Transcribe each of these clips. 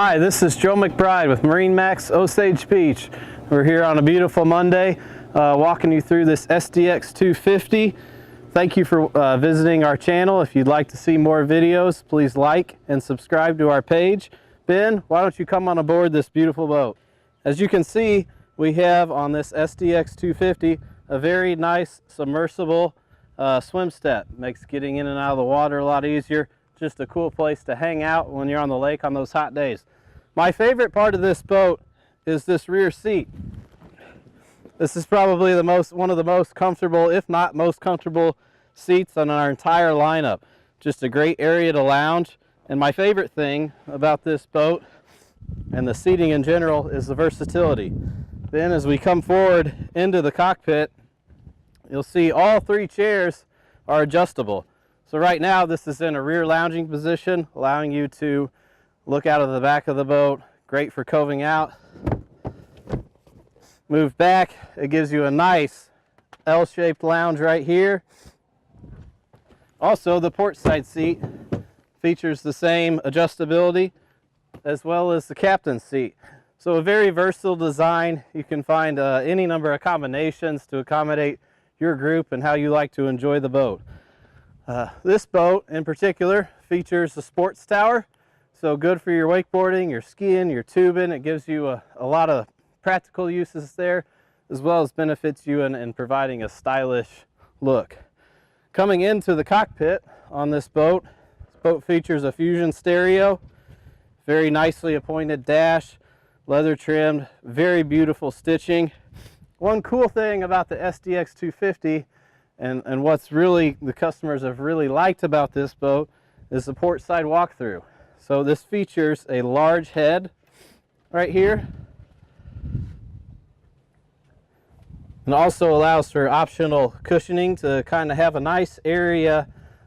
Hi, this is Joe McBride with MarineMax Osage Beach. We're here on a beautiful Monday walking you through this SDX 250. Thank you for visiting our channel. If you'd like to see more videos, please like and subscribe to our page. Ben, why don't you come on aboard this beautiful boat? As you can see, we have on this SDX 250 a very nice submersible swim step. Makes getting in and out of the water a lot easier. Just a cool place to hang out when you're on the lake on those hot days. My favorite part of this boat is this rear seat. This is probably one of the most comfortable, if not most comfortable, seats on our entire lineup. Just a great area to lounge. And my favorite thing about this boat and the seating in general is the versatility. Then as we come forward into the cockpit, you'll see all three chairs are adjustable. So right now this is in a rear lounging position, allowing you to look out of the back of the boat. Great for coving out. Move back, it gives you a nice L-shaped lounge right here. Also, the port side seat features the same adjustability as well as the captain's seat. So a very versatile design. You can find any number of combinations to accommodate your group and how you like to enjoy the boat. This boat in particular features a sports tower, so good for your wakeboarding, your skiing, your tubing. It gives you a lot of practical uses there, as well as benefits you in providing a stylish look. Coming into the cockpit on this boat features a fusion stereo, very nicely appointed dash, leather trimmed, very beautiful stitching. One cool thing about the SDX 250 and what's really the customers have really liked about this boat is the port side walkthrough. So this features a large head right here, and also allows for optional cushioning to kind of have a nice area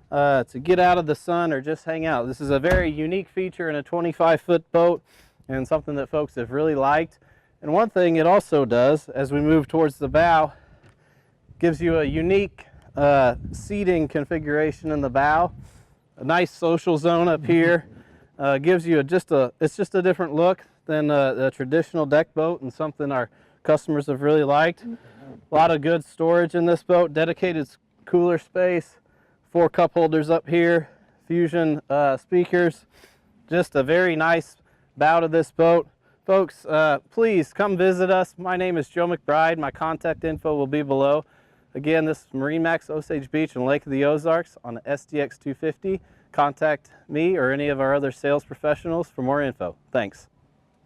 to get out of the sun or just hang out. This is a very unique feature in a 25-foot boat and something that folks have really liked. And one thing it also does, as we move towards the bow, gives you a unique seating configuration in the bow. A nice social zone up here. Gives you it's just a different look than a traditional deck boat, and something our customers have really liked. A lot of good storage in this boat, dedicated cooler space, 4 cup holders up here, fusion speakers. Just a very nice bow to this boat. Folks, please come visit us. My name is Joe McBride. My contact info will be below. Again, this is MarineMax Osage Beach and Lake of the Ozarks on the SDX 250. Contact me or any of our other sales professionals for more info. Thanks.